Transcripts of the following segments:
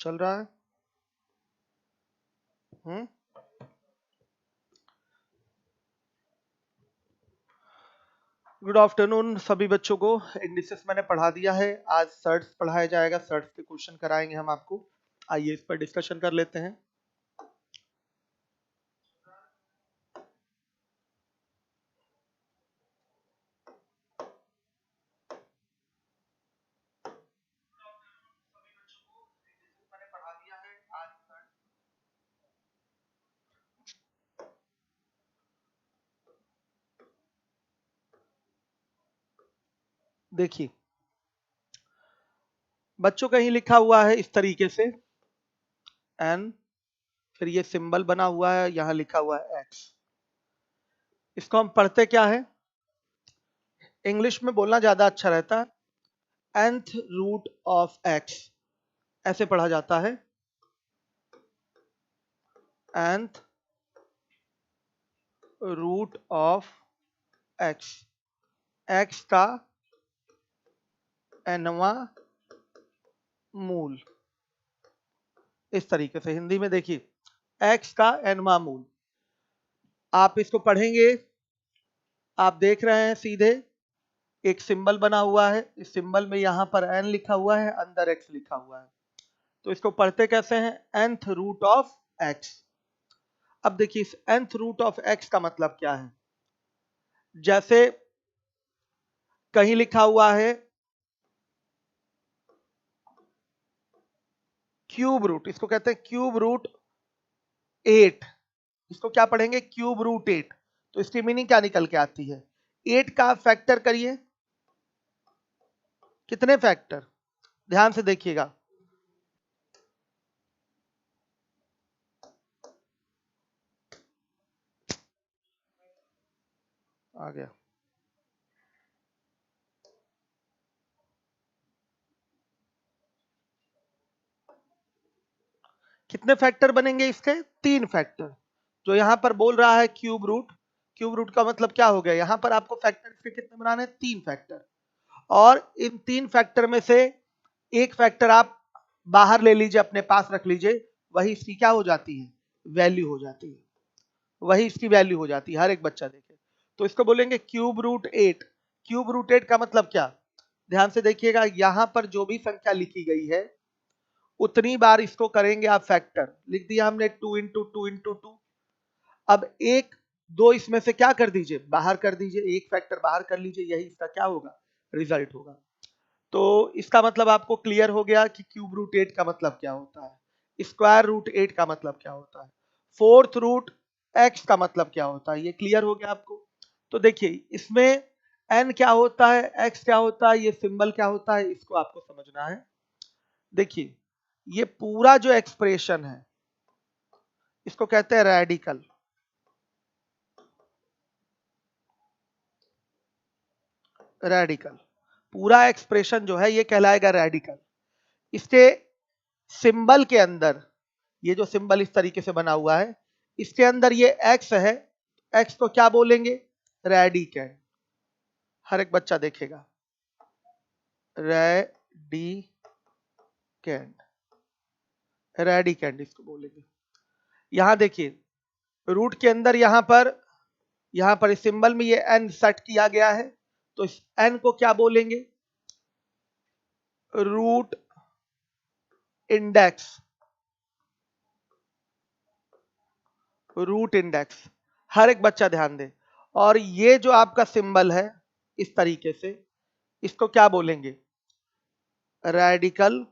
चल रहा है? गुड आफ्टरनून सभी बच्चों को। इंडिसेस मैंने पढ़ा दिया है। आज सर्ट्स पढ़ाया जाएगा, सर्ट्स के क्वेश्चन कराएंगे हम आपको। आइए इस पर डिस्कशन कर लेते हैं। देखिए बच्चों, कहीं लिखा हुआ है इस तरीके से एन, फिर ये सिंबल बना हुआ है, यहां लिखा हुआ है एक्स। इसको हम पढ़ते क्या है? इंग्लिश में बोलना ज्यादा अच्छा रहता है। nth रूट ऑफ एक्स ऐसे पढ़ा जाता है। nth root of x, x का nवां मूल। इस तरीके से हिंदी में देखिए, एक्स का nवां मूल। आप इसको पढ़ेंगे, आप देख रहे हैं सीधे एक सिंबल बना हुआ है। इस सिंबल में यहां पर n लिखा हुआ है, अंदर x लिखा हुआ है। तो इसको पढ़ते कैसे हैं? nth root of x। अब देखिए इस nth रूट ऑफ x का मतलब क्या है? जैसे कहीं लिखा हुआ है क्यूब रूट, इसको कहते हैं क्यूब रूट 8। इसको क्या पढ़ेंगे? Cube root 8। तो इसकी मीनिंग क्या निकल के आती है? 8 का फैक्टर करिए। कितने फैक्टर? ध्यान से देखिएगा। आ गया। कितने फैक्टर बनेंगे इसके? 3 फैक्टर। जो यहां पर बोल रहा है क्यूब रूट, क्यूब रूट का मतलब क्या हो गया? यहां पर आपको फैक्टर इसके कितने बनाने? 3 फैक्टर। और इन 3 फैक्टर में से एक फैक्टर आप बाहर ले लीजिए, अपने पास रख लीजिए, वही इसकी क्या हो जाती है? वैल्यू हो जाती है। वही इसकी वैल्यू हो जाती है। हर एक बच्चा देखे तो इसको बोलेंगे क्यूब रूट 8। क्यूब रूट 8 का मतलब क्या? ध्यान से देखिएगा, यहां पर जो भी संख्या लिखी गई है उतनी बार इसको करेंगे आप फैक्टर। लिख दिया हमने 2 इंटू 2 इंटू 2। अब एक दो इसमें से क्या कर दीजिए? बाहर कर दीजिए, एक फैक्टर बाहर कर लीजिए, यही इसका क्या होगा? रिजल्ट होगा। तो इसका मतलब आपको क्लियर हो गया कि क्यूब रूट 8 का मतलब क्या होता है, स्क्वायर रूट 8 का मतलब क्या होता है, फोर्थ रूट एक्स का मतलब क्या होता है। ये क्लियर हो गया आपको? तो देखिए इसमें एन क्या होता है, एक्स क्या होता है, ये सिंबल क्या होता है, इसको आपको समझना है। देखिए ये पूरा जो एक्सप्रेशन है इसको कहते हैं रेडिकल। रेडिकल पूरा एक्सप्रेशन जो है ये कहलाएगा रेडिकल। इसके सिंबल के अंदर, ये जो सिंबल इस तरीके से बना हुआ है, इसके अंदर ये एक्स है। एक्स को क्या बोलेंगे? रेडिकेंड। हर एक बच्चा देखेगा, रेडिकेंड, रेडिकेंड इसको बोलेंगे। यहां देखिए रूट के अंदर यहां पर इस सिंबल में ये एन सेट किया गया है, तो इस एन को क्या बोलेंगे? Root index. Root index. हर एक बच्चा ध्यान दे। और ये जो आपका सिंबल है इस तरीके से, इसको क्या बोलेंगे? Radical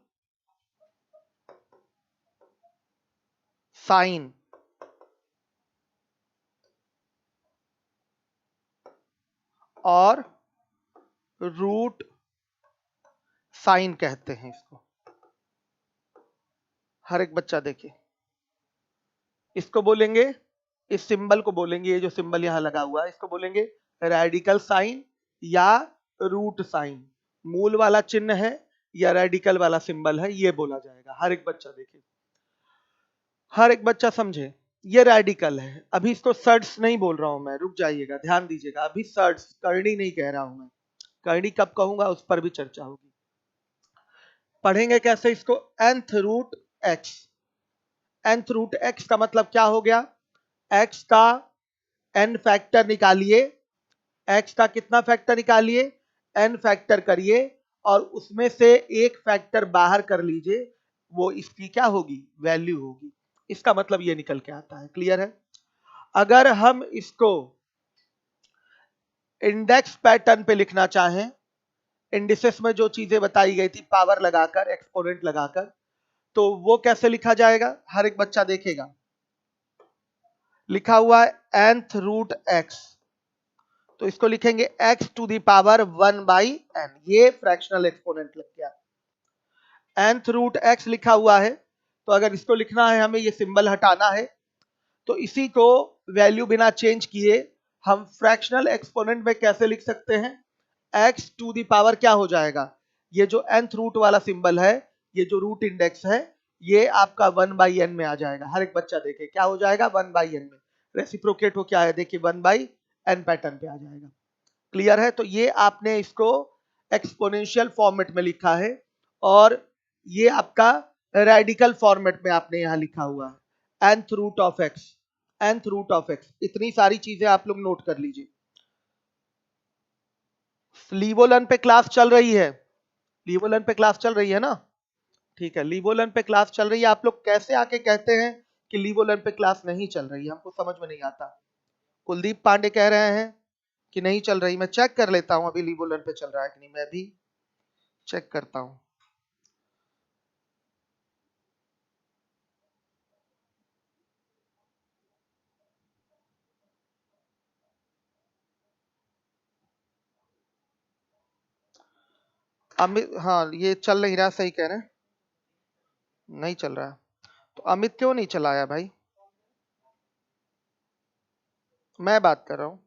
sign. और रूट साइन कहते हैं इसको। हर एक बच्चा देखे, इसको बोलेंगे, इस सिंबल को बोलेंगे, ये जो सिंबल यहां लगा हुआ है इसको बोलेंगे रेडिकल साइन या रूट साइन। मूल वाला चिन्ह है या रेडिकल वाला सिंबल है, ये बोला जाएगा। हर एक बच्चा देखे, हर एक बच्चा समझे, ये रेडिकल है। अभी इसको सर्ट्स नहीं बोल रहा हूं मैं, रुक जाइएगा, ध्यान दीजिएगा। अभी सर्ट्स, करनी नहीं कह रहा हूं मैं। करनी कब कहूंगा उस पर भी चर्चा होगी। पढ़ेंगे कैसे इसको? nth root x. nth root x का मतलब क्या हो गया, एक्स का n फैक्टर निकालिए, एक्स का कितना फैक्टर निकालिए, n फैक्टर करिए और उसमें से एक फैक्टर बाहर कर लीजिए, वो इसकी क्या होगी, वैल्यू होगी। इसका मतलब ये निकल के आता है। क्लियर है। अगर हम इसको इंडेक्स पैटर्न पे लिखना चाहें, इंडिसेस में जो चीजें बताई गई थी पावर लगाकर, एक्सपोनेंट लगाकर, तो वो कैसे लिखा जाएगा, हर एक बच्चा देखेगा। लिखा हुआ है nth रूट एक्स, तो इसको लिखेंगे x to the power 1 by n, ये फ्रैक्शनल एक्सपोनेंट लग गया। nth रूट x लिखा हुआ है, तो अगर इसको लिखना है हमें, ये सिंबल हटाना है, तो इसी को वैल्यू बिना चेंज किए हम फ्रैक्शनल एक्सपोनेंट में कैसे लिख सकते हैं, x टू दी पावर क्या हो जाएगा, ये जो nth रूट वाला सिंबल है, ये जो रूट इंडेक्स है, ये आपका 1 बाई एन में आ जाएगा। हर एक बच्चा देखे क्या हो जाएगा, 1 बाई एन में। रेसिप्रोकेट हो क्या है, देखिए 1 बाई एन पैटर्न पे आ जाएगा। क्लियर है। तो ये आपने इसको एक्सपोनेंशियल फॉर्मेट में लिखा है और ये आपका रेडिकल फॉर्मेट में आपने यहां लिखा हुआ है nth root of x, nth root of x. इतनी सारी चीजें आप लोग नोट कर लीजिए। लीवोलन पे क्लास चल रही है, लीवोलन पे क्लास चल रही है ना, ठीक है। लीवोलन पे क्लास चल रही है, आप लोग कैसे आके कहते हैं कि लीवोलन पे क्लास नहीं चल रही है, हमको समझ में नहीं आता। कुलदीप पांडे कह रहे हैं कि नहीं चल रही, मैं चेक कर लेता हूं अभी लीवोलन पे चल रहा है कि नहीं, मैं भी चेक करता हूं। अमित, हाँ ये चल नहीं रहा, सही कह रहे हैं, नहीं चल रहा। तो अमित क्यों नहीं चलाया भाई, मैं बात कर रहा हूं।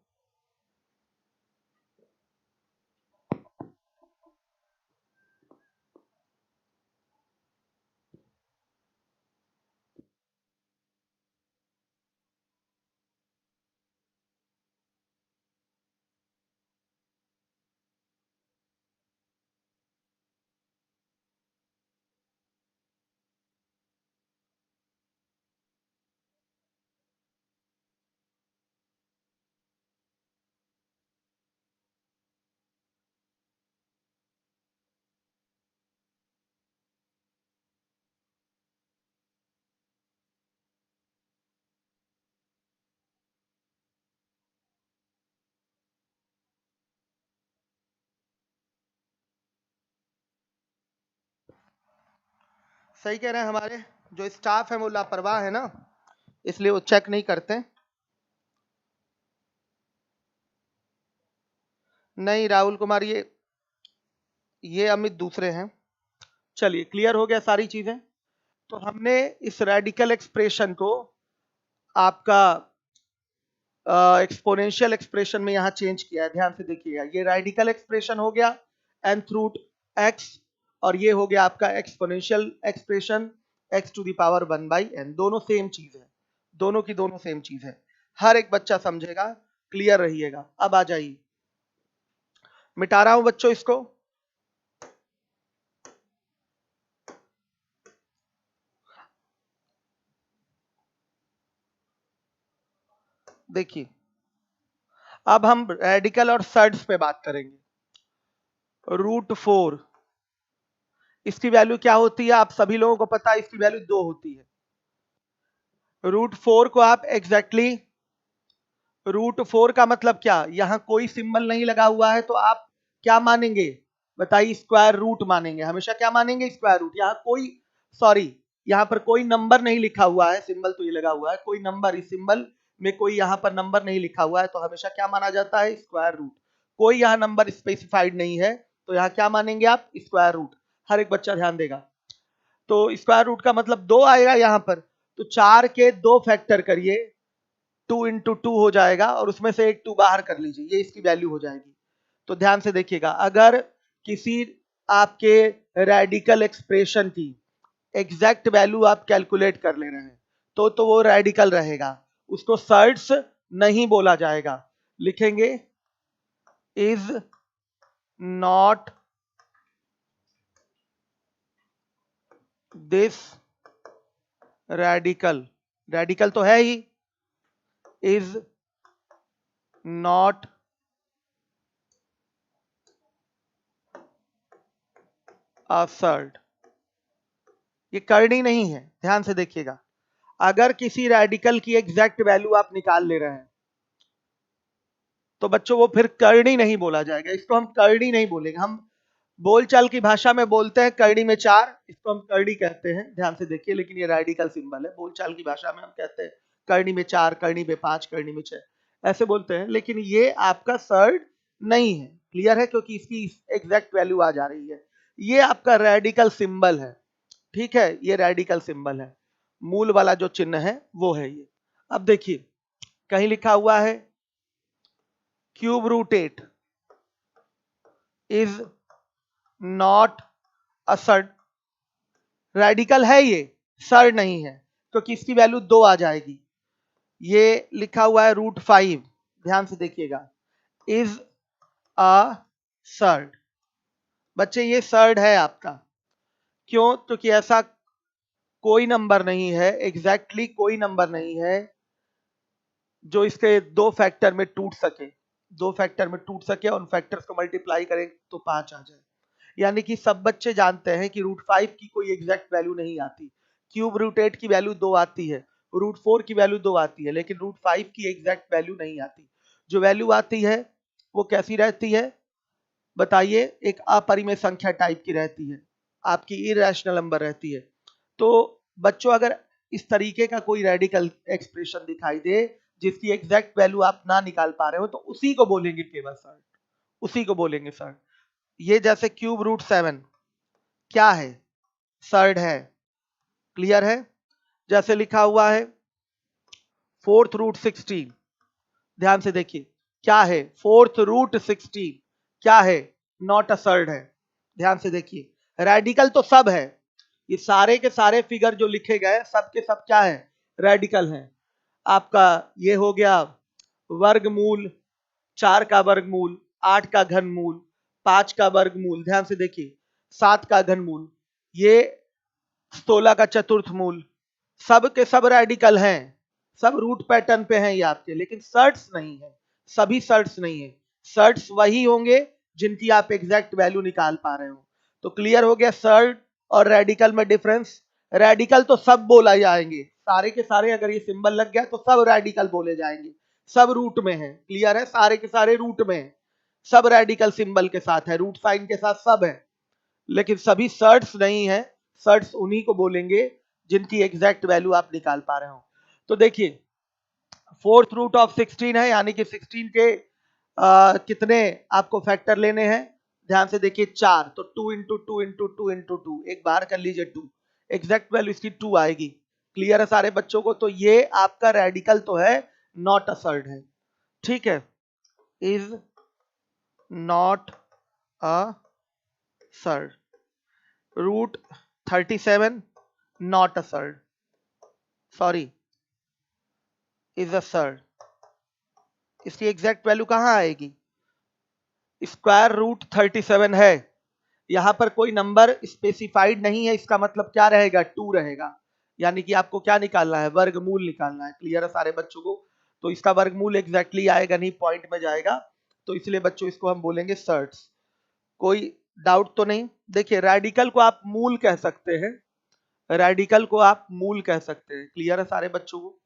सही कह रहे हैं, हमारे जो स्टाफ है वो लापरवाह है ना, इसलिए वो चेक नहीं करते। नहीं राहुल कुमार, ये अमित दूसरे हैं। चलिए क्लियर हो गया सारी चीजें। तो हमने इस रेडिकल एक्सप्रेशन को आपका एक्सपोनेंशियल एक्सप्रेशन में यहां चेंज किया है, ध्यान से देखिएगा। ये रेडिकल एक्सप्रेशन हो गया nth रूट x, और ये हो गया आपका exponential expression x to the power 1 by n। दोनों सेम चीज है, दोनों की दोनों सेम चीज है, हर एक बच्चा समझेगा, क्लियर रहिएगा। अब आ जाइए, मिटा रहा हूं बच्चों इसको। देखिए अब हम रेडिकल और सर्ड्स पे बात करेंगे। √4 इसकी वैल्यू क्या होती है, आप सभी लोगों को पता है, इसकी वैल्यू 2 होती है। √4 को आप एग्जैक्टली √4 का मतलब क्या, यहां कोई सिंबल नहीं लगा हुआ है, तो आप क्या मानेंगे, बताइए, स्क्वायर रूट मानेंगे, हमेशा क्या मानेंगे, स्क्वायर रूट। यहाँ कोई, सॉरी, यहाँ पर कोई नंबर नहीं लिखा हुआ है, सिंबल तो ये लगा हुआ है, कोई नंबर, इस सिंबल में कोई यहाँ पर नंबर नहीं लिखा हुआ है, तो हमेशा क्या माना जाता है, स्क्वायर रूट। कोई यहाँ नंबर स्पेसिफाइड नहीं है, तो यहाँ क्या मानेंगे आप, स्क्वायर रूट। हर एक बच्चा ध्यान देगा। तो स्क्वायर रूट का मतलब 2 आएगा यहाँ पर, तो 4 के 2 फैक्टर करिए, 2 इंटू 2 हो जाएगा, और उसमें से एक 2 बाहर कर लीजिए, ये इसकी वैल्यू हो जाएगी। तो ध्यान से देखिएगा, अगर किसी आपके रेडिकल एक्सप्रेशन की एग्जैक्ट वैल्यू आप कैलकुलेट कर ले रहे हैं, तो वो रेडिकल रहेगा, उसको सर्ड्स नहीं बोला जाएगा। लिखेंगे is not this radical, radical तो है ही, इज नॉट असर्ड, ये करनी नहीं है, ध्यान से देखिएगा। अगर किसी रेडिकल की एग्जैक्ट वैल्यू आप निकाल ले रहे हैं तो बच्चों वो फिर करनी नहीं बोला जाएगा, इसको हम करनी नहीं बोलेंगे। हम बोलचाल की भाषा में बोलते हैं करनी में 4, इसको हम करनी कहते हैं, ध्यान से देखिए। लेकिन ये रेडिकल सिंबल है, बोलचाल की भाषा में हम कहते हैं करनी में 4, करनी में 5, करनी में 6, ऐसे बोलते हैं। लेकिन ये आपका सर्ड नहीं है, क्लियर है, क्योंकि इसकी एग्जैक्ट वैल्यू आ जा रही है। ये आपका रेडिकल सिंबल है, ठीक है, ये रेडिकल सिंबल है, मूल वाला जो चिन्ह है वो है ये। अब देखिए कहीं लिखा हुआ है cube root 8 is not a surd, radical है ये, सर्ड नहीं है, क्योंकि इसकी वैल्यू 2 आ जाएगी। ये लिखा हुआ है रूट 5, ध्यान से देखिएगा, इज अ सर्ड। बच्चे ये सर्ड है आपका, क्यों? क्योंकि ऐसा कोई नंबर नहीं है, एग्जैक्टली कोई नंबर नहीं है जो इसके 2 फैक्टर में टूट सके, 2 फैक्टर में टूट सके और उन फैक्टर्स को मल्टीप्लाई करें तो 5 आ जाए। यानी कि सब बच्चे जानते हैं कि रूट 5 की कोई एग्जैक्ट वैल्यू नहीं आती, क्यूब रूट 8 की वैल्यू 2 आती है, रूट 4 की वैल्यू 2 आती है, लेकिन रूट 5 की एग्जैक्ट वैल्यू नहीं आती। जो वैल्यू आती है वो कैसी रहती है बताइए? एक अपरिमेय संख्या टाइप की रहती है, आपकी इरेशनल नंबर रहती है। तो बच्चों अगर इस तरीके का कोई रेडिकल एक्सप्रेशन दिखाई दे जिसकी एग्जैक्ट वैल्यू आप ना निकाल पा रहे हो तो उसी को बोलेंगे केवल सर्ड, उसी को बोलेंगे सर्ड। ये जैसे क्यूब रूट 7 क्या है? सर्ड है, क्लियर है। जैसे लिखा हुआ है फोर्थ रूट 16, ध्यान से देखिए क्या है, फोर्थ रूट 16 क्या है? नॉट अ सर्ड है, ध्यान से देखिए। रेडिकल तो सब है, ये सारे के सारे फिगर जो लिखे गए सब के सब क्या है? रेडिकल है। आपका ये हो गया वर्गमूल, 4 का वर्गमूल, 8 का घनमूल, 5 का वर्गमूल, ध्यान से देखिए, 7 का घनमूल, ये 16 का चतुर्थ मूल, सब के सब रेडिकल हैं, सब रूट पैटर्न पे हैं ये आपके, लेकिन सर्ट्स नहीं है, सभी सर्ट्स नहीं है। सर्ट्स वही होंगे जिनकी आप एग्जैक्ट वैल्यू निकाल पा रहे हो। तो क्लियर हो गया सर्ट और रेडिकल में डिफरेंस। रेडिकल तो सब बोला जाएंगे, सारे के सारे, अगर ये सिंबल लग गया तो सब रेडिकल बोले जाएंगे, सब रूट में है, क्लियर है, सारे के सारे रूट में है, सब रेडिकल सिंबल के साथ है, रूट साइन के साथ सब है। लेकिन सभी सर्ट्स नहीं है, सर्ट्स उन्हीं को बोलेंगे जिनकी एग्जैक्ट वैल्यू आप निकाल पा रहे हो। तो देखिए फोर्थ रूट ऑफ 16 है, यानी कि 16 के कितने आपको फैक्टर लेने हैं? ध्यान से देखिए 4, तो 2 इंटू 2 इंटू 2 इंटू 2, एक बार कर लीजिए 2, एग्जैक्ट वैल्यू इसकी 2 आएगी। क्लियर है सारे बच्चों को? तो ये आपका रेडिकल तो है, नॉट असर्ड है, ठीक है, is not a surd. Root 37 not a surd, sorry, is a surd. इसकी एग्जैक्ट वैल्यू कहां आएगी? स्क्वायर रूट 37 है, यहां पर कोई नंबर स्पेसिफाइड नहीं है, इसका मतलब क्या रहेगा? 2 रहेगा। यानी कि आपको क्या निकालना है? वर्गमूल निकालना है। क्लियर है सारे बच्चों को? तो इसका वर्गमूल एग्जैक्टली आएगा नहीं, पॉइंट में जाएगा, तो इसलिए बच्चों इसको हम बोलेंगे सर्ट्स। कोई डाउट तो नहीं? देखिए रेडिकल को आप मूल कह सकते हैं, रेडिकल को आप मूल कह सकते हैं। क्लियर है सारे बच्चों को?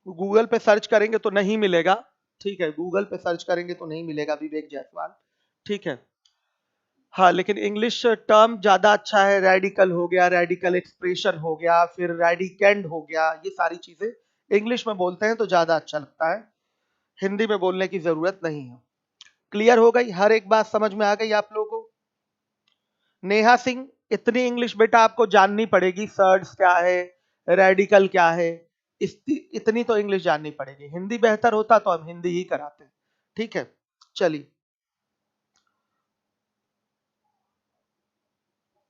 गूगल पे सर्च करेंगे तो नहीं मिलेगा, ठीक है, गूगल पे सर्च करेंगे तो नहीं मिलेगा विवेक जायसवाल, ठीक है। हाँ, लेकिन इंग्लिश टर्म ज्यादा अच्छा है, रेडिकल हो गया, रेडिकल एक्सप्रेशन हो गया, फिर रेडिकेंड हो गया, ये सारी चीजें इंग्लिश में बोलते हैं तो ज्यादा अच्छा लगता है, हिंदी में बोलने की जरूरत नहीं है। क्लियर हो गई? हर एक बात समझ में आ गई आप लोगों को? नेहा सिंह, इतनी इंग्लिश बेटा आपको जाननी पड़ेगी, सर्ड्स क्या है, रेडिकल क्या है, इतनी तो इंग्लिश जाननी पड़ेगी। हिंदी बेहतर होता तो हम हिंदी ही कराते, ठीक है। चलिए,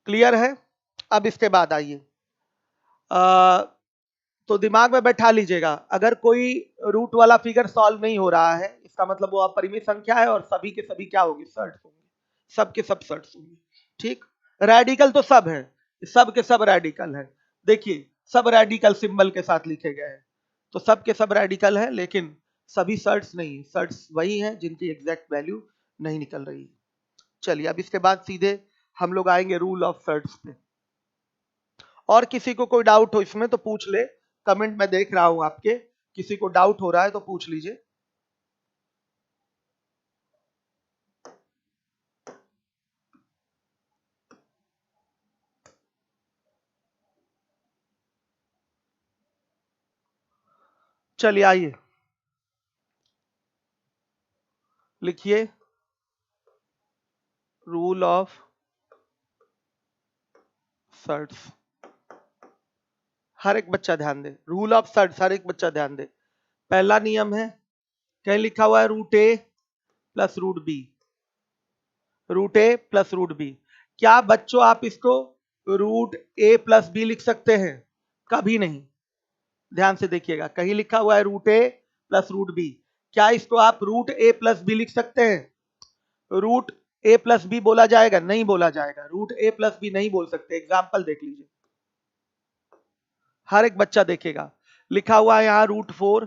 क्लियर है? अब इसके बाद आइए, तो दिमाग में बैठा लीजिएगा, अगर कोई रूट वाला फिगर सॉल्व नहीं हो रहा है इसका मतलब वो अपरिमेय संख्या है और सभी के सभी क्या होंगे? सर्ट्स होंगे, सब के सब सर्ट्स होंगे, ठीक। रेडिकल तो सब है, सब के सब रेडिकल है। देखिए सब रेडिकल सिंबल के साथ लिखे गए हैं, तो सब के सब रेडिकल है, लेकिन सभी सर्ट्स नहीं, सर्ट्स वही हैं जिनकी एग्जैक्ट वैल्यू नहीं निकल रही। चलिए अब इसके बाद सीधे हम लोग आएंगे रूल ऑफ सर्ट्स पे। और किसी को कोई डाउट हो इसमें तो पूछ ले, कमेंट में देख रहा हूं आपके, किसी को डाउट हो रहा है तो पूछ लीजिए। चलिए आइए लिखिए रूल ऑफ सर्ट्स। हर एक बच्चा ध्यान दे, रूल ऑफ सर्ट्स हर एक बच्चा ध्यान दे। पहला नियम है, कहीं लिखा हुआ है रूट ए प्लस रूट बी, रूट ए प्लस रूट बी। क्या बच्चों आप इसको रूट ए प्लस बी लिख सकते हैं? कभी नहीं। ध्यान से देखिएगा, कहीं लिखा हुआ है रूट ए प्लस रूट बी, क्या इसको आप रूट ए प्लस बी लिख सकते हैं? रूट ए प्लस बी बोला जाएगा? नहीं बोला जाएगा, रूट ए प्लस बी नहीं बोल सकते। एग्जाम्पल देख लीजिए, हर एक बच्चा देखेगा, लिखा हुआ है यहाँ रूट 4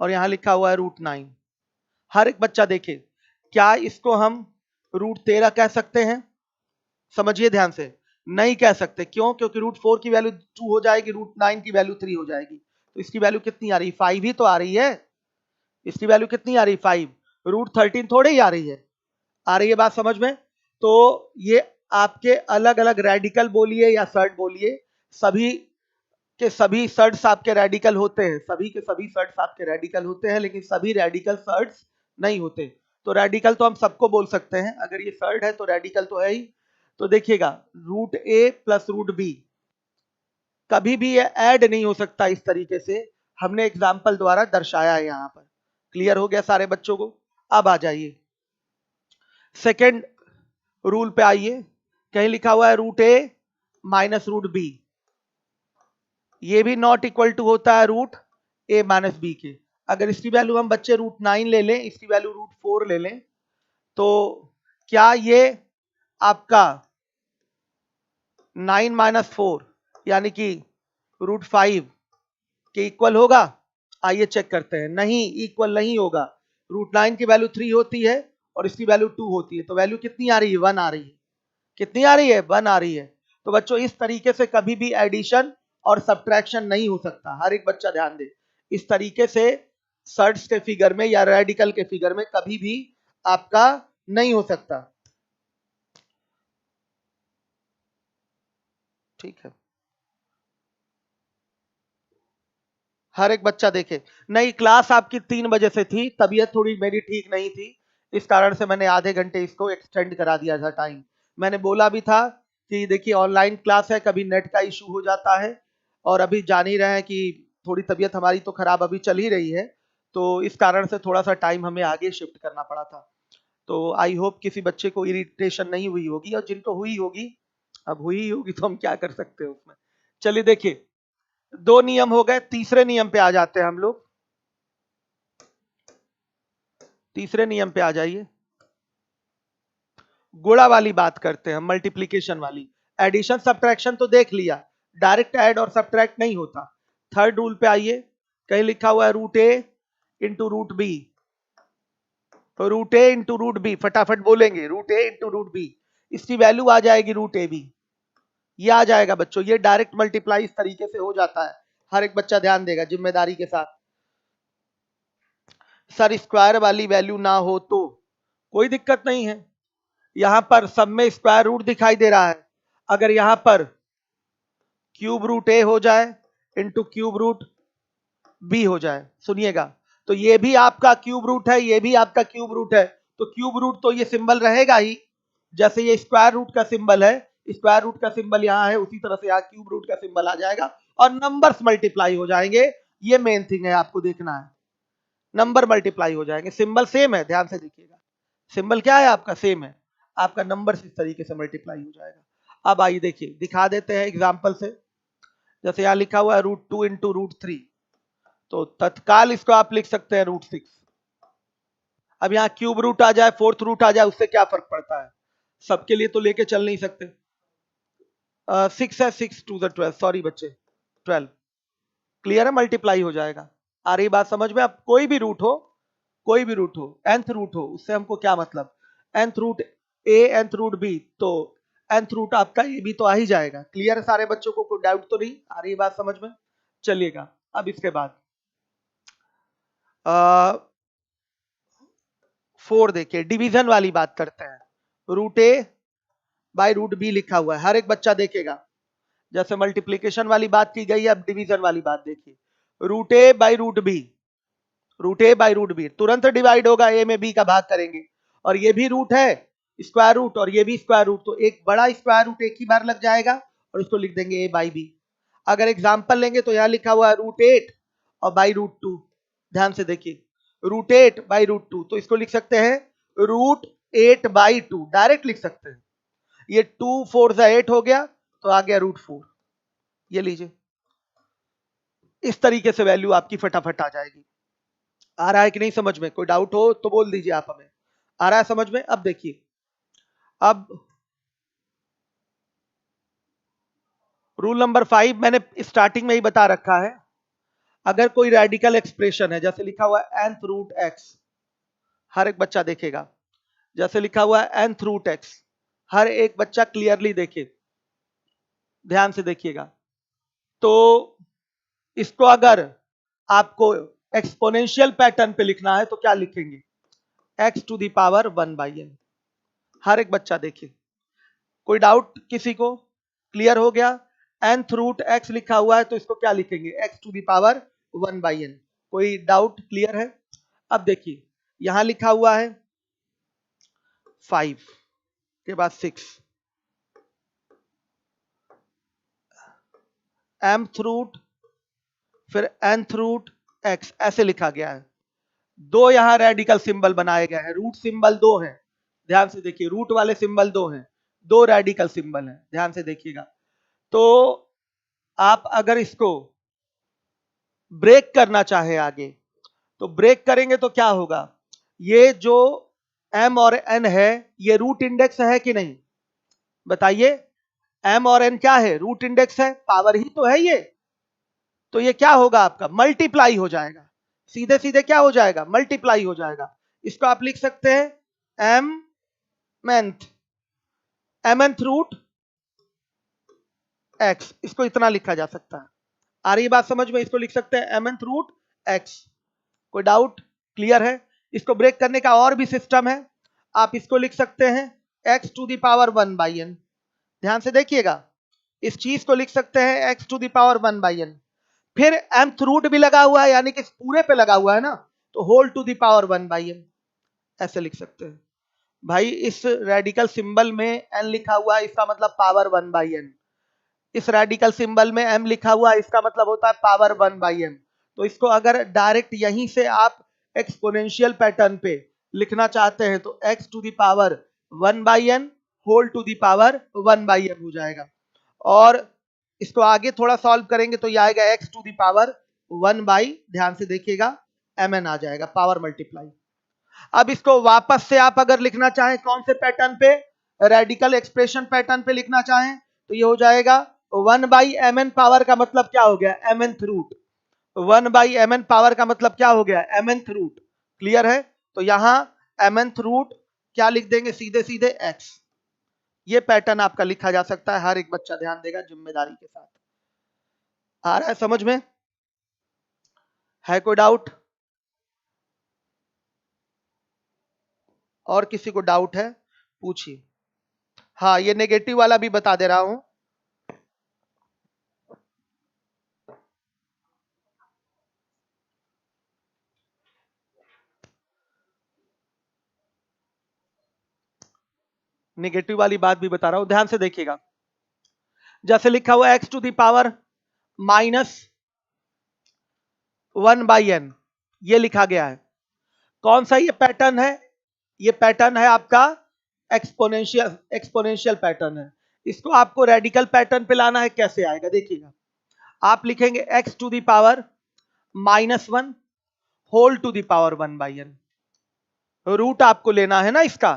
और यहाँ लिखा हुआ है रूट 9। हर एक बच्चा देखे, क्या इसको हम रूट 13 कह सकते हैं? समझिए ध्यान से, नहीं कह सकते। क्यों? क्योंकि रूट 4 की वैल्यू 2 हो जाएगी, रूट 9 की वैल्यू 3 हो जाएगी, तो इसकी वैल्यू कितनी आ रही है? 5 ही तो आ रही है। इसकी वैल्यू कितनी आ रही है? 5। रूट 13 थोड़े ही आ रही है। आ रही है बात समझ में? तो ये आपके अलग अलग रेडिकल बोलिए या सर्ट बोलिए, सभी के सभी सर्ट्स आपके रेडिकल होते हैं, सभी के सभी सर्ट्स आपके रेडिकल होते हैं, लेकिन सभी रेडिकल सर्ट्स नहीं होते। तो रेडिकल तो हम सबको बोल सकते हैं, अगर ये सर्ट है तो रेडिकल तो है ही। तो देखिएगा, रूट ए प्लस रूट बी कभी भी ये ऐड नहीं हो सकता इस तरीके से, हमने एग्जाम्पल द्वारा दर्शाया है यहाँ पर। क्लियर हो गया सारे बच्चों को? अब आ जाइए सेकेंड रूल पे आइए, कहीं लिखा हुआ है रूट ए माइनस रूट बी, ये भी नॉट इक्वल टू होता है रूट ए माइनस बी के। अगर इसकी वैल्यू हम बच्चे रूट 9 ले लें, इसकी वैल्यू रूट 4 ले लें, तो क्या ये आपका 9 माइनस 4 यानी कि रूट 5 के इक्वल होगा? आइए चेक करते हैं। नहीं, इक्वल नहीं होगा। रूट 9 की वैल्यू 3 होती है और इसकी वैल्यू 2 होती है, तो वैल्यू कितनी आ रही है? 1 आ रही है। कितनी आ रही है? 1 आ रही है। तो बच्चों इस तरीके से कभी भी एडिशन और सब्ट्रैक्शन नहीं हो सकता, हर एक बच्चा ध्यान दे। इस तरीके से सर्ट्स के फिगर में या रेडिकल के फिगर में कभी भी आपका नहीं हो सकता। ठीक है, हर एक बच्चा देखे। नहीं, क्लास आपकी 3 बजे से थी, तबीयत थोड़ी मेरी ठीक नहीं थी, इस कारण से मैंने आधे घंटे इसको एक्सटेंड करा दिया था टाइम। मैंने बोला भी था कि देखिए ऑनलाइन क्लास है, कभी नेट का इशू हो जाता है, और अभी जान ही रहे हैं कि थोड़ी तबीयत हमारी तो खराब अभी चल ही रही है, तो इस कारण से थोड़ा सा टाइम हमें आगे शिफ्ट करना पड़ा था। तो आई होप किसी बच्चे को इरिटेशन नहीं हुई होगी, और जिनको हुई होगी, अब हुई होगी तो हम क्या कर सकते हैं उसमें। चलिए देखिए, 2 नियम हो गए, तीसरे नियम पे आ जाते हैं हम लोग। तीसरे नियम पे आ जाइए, गुणा वाली बात करते हैं, मल्टीप्लीकेशन वाली। एडिशन सब्ट्रैक्शन तो देख लिया, डायरेक्ट ऐड और सब्ट्रैक्ट नहीं होता। थर्ड रूल पे आइए, कहीं लिखा हुआ है रूट ए इंटू रूट बी, तो रूट ए इंटू रूट बी, फटाफट बोलेंगे, रूट ए इंटू रूट बी, इसकी वैल्यू आ जाएगी रूट ए बी। ये आ जाएगा बच्चों, ये डायरेक्ट मल्टीप्लाई इस तरीके से हो जाता है। हर एक बच्चा ध्यान देगा जिम्मेदारी के साथ। सर स्क्वायर वाली वैल्यू ना हो तो कोई दिक्कत नहीं है, यहां पर सब में स्क्वायर रूट दिखाई दे रहा है। अगर यहां पर क्यूब रूट ए हो जाए इंटू क्यूब रूट बी हो जाए, सुनिएगा, तो ये भी आपका क्यूब रूट है, ये भी आपका क्यूब रूट है, तो क्यूब रूट तो ये सिंबल रहेगा ही, जैसे ये स्क्वायर रूट का सिंबल है, स्क्वायर रूट का सिंबल यहाँ है, उसी तरह से यहाँ क्यूब रूट का सिंबल आ जाएगा और नंबर्स मल्टीप्लाई हो जाएंगे। ये मेन थिंग है, आपको देखना है, नंबर मल्टीप्लाई हो जाएंगे। सिंबल सेम है, ध्यान से देखिएगा, सिंबल क्या है आपका? सेम है, आपका नंबर इस तरीके से मल्टीप्लाई हो जाएगा। अब आइए देखिए, दिखा देते हैं एग्जाम्पल से। जैसे यहाँ लिखा हुआ है रूट 2 इंटू रूट 3, तो तत्काल इसको आप लिख सकते हैं रूट 6। अब यहाँ क्यूब रूट आ जाए, फोर्थ रूट आ जाए, उससे क्या फर्क पड़ता है? सबके लिए तो लेके चल नहीं सकते। 6 है, 6 टू द 12, सॉरी बच्चे 12, क्लियर है, मल्टीप्लाई हो जाएगा। आ रही बात समझ में? अब कोई भी रूट हो, कोई भी रूट हो, nth रूट हो, उससे हमको क्या मतलब, nth root a nth root b, तो nth रूट आपका ये भी तो आ ही जाएगा। क्लियर है सारे बच्चों को? कोई डाउट तो नहीं? आ रही बात समझ में? चलिएगा अब इसके बाद 4 देखिए, डिवीजन वाली बात करते हैं। Root a by root b लिखा हुआ है, हर एक बच्चा देखेगा। जैसे मल्टीप्लीकेशन वाली बात की गई है, अब डिवीजन वाली बात देखिए। Root a by root b, root a by root b तुरंत डिवाइड होगा, ए में बी का भाग करेंगे, और ये भी रूट है स्क्वायर रूट, और ये भी स्क्वायर रूट, तो एक बड़ा स्क्वायर रूट एक ही बार लग जाएगा, और उसको लिख देंगे ए बाई बी। अगर एग्जाम्पल लेंगे तो यहां लिखा हुआ है रूट 8 और बाई रूट 2, ध्यान से देखिए, रूट 8 बाई रूट 2, तो इसको लिख सकते हैं रूट 8 बाई 2, डायरेक्ट लिख सकते हैं। ये 2 4 से 8 हो गया, तो आ गया रूट 4, ये लीजिए। इस तरीके से वैल्यू आपकी फटाफट आ जाएगी। आ रहा है कि नहीं समझ में? कोई डाउट हो तो बोल दीजिए आप हमें। आ रहा है समझ में? अब देखिए, अब रूल नंबर 5 मैंने स्टार्टिंग में ही बता रखा है। अगर कोई रेडिकल एक्सप्रेशन है, जैसे लिखा हुआ है nth रूट x, हर एक बच्चा देखेगा, जैसे लिखा हुआ है nth रूट x, हर एक बच्चा क्लियरली देखे, ध्यान से देखिएगा। तो इसको अगर आपको एक्सपोनेंशियल पैटर्न पे लिखना है तो क्या लिखेंगे? x to the power 1/n। हर एक बच्चा देखिए, कोई डाउट किसी को? क्लियर हो गया? nth रूट x लिखा हुआ है, तो इसको क्या लिखेंगे? x to the power 1/n। कोई डाउट? क्लियर है? अब देखिए, यहां लिखा हुआ है 5 के बाद 6, mth रूट, फिर nth रूट x, ऐसे लिखा गया है। दो यहां रेडिकल सिंबल बनाए गए हैं, रूट सिंबल दो हैं, ध्यान से देखिए, रूट वाले सिंबल दो हैं, दो रेडिकल सिंबल हैं, ध्यान से देखिएगा। तो आप अगर इसको ब्रेक करना चाहे आगे, तो ब्रेक करेंगे तो क्या होगा? ये जो m और n है, ये रूट इंडेक्स है कि नहीं? बताइए, m और n क्या है? रूट इंडेक्स है, पावर ही तो है ये। तो ये क्या होगा? आपका मल्टीप्लाई हो जाएगा, सीधे सीधे क्या हो जाएगा? मल्टीप्लाई हो जाएगा। इसको आप लिख सकते हैं mnth रूट x, इसको इतना लिखा जा सकता है। आ रही बात समझ में? इसको लिख सकते हैं mnth रूट x। कोई डाउट? क्लियर है? इसको ब्रेक करने का और भी सिस्टम है, आप इसको लिख सकते हैं x to the power 1/n। ध्यान से देखिएगा, इस चीज को लिख सकते हैं x to the power 1/n। फिर mth रूट भी लगा हुआ है, यानी कि पूरे पे लगा हुआ है ना, तो whole to the power 1/n, ऐसे लिख सकते हैं। भाई इस रेडिकल सिंबल में n लिखा हुआ है, इसका मतलब पावर 1/n। इस रेडिकल सिंबल में m लिखा हुआ है, इसका मतलब होता है पावर 1/m। तो इसको अगर डायरेक्ट यहीं से आप एक्सपोनेंशियल पैटर्न पे लिखना चाहते हैं, तो x to the power 1/n whole to the power 1/m हो जाएगा। और इसको आगे थोड़ा सॉल्व करेंगे तो ये आएगा x टू द पावर 1/, ध्यान से देखिएगा, mn आ जाएगा, पावर मल्टीप्लाई। अब इसको वापस से आप अगर लिखना चाहें कौन से पैटर्न पे? रेडिकल एक्सप्रेशन पैटर्न पे लिखना चाहें, तो ये हो जाएगा 1/mn पावर का मतलब क्या हो गया? mnth root. 1/mn पावर का मतलब क्या हो गया? mnth root. क्लियर है? तो यहां mnth रूट क्या लिख देंगे? सीधे सीधे x। ये पैटर्न आपका लिखा जा सकता है, हर एक बच्चा ध्यान देगा जिम्मेदारी के साथ। आ रहा है समझ में? है कोई डाउट? और किसी को डाउट है? पूछिए। हाँ, ये नेगेटिव वाला भी बता दे रहा हूं। नेगेटिव वाली बात भी बता रहा हूं, ध्यान से देखिएगा। जैसे लिखा हुआ x to the power -1/n, ये लिखा गया है। कौन सा ये पैटर्न है? ये पैटर्न है आपका एक्सपोनेंशियल पैटर्न है। इसको आपको रेडिकल पैटर्न पे लाना है, कैसे आएगा देखिएगा। आप लिखेंगे x to the power -1 whole to the power 1/n। Root आपको लेना है ना इसका,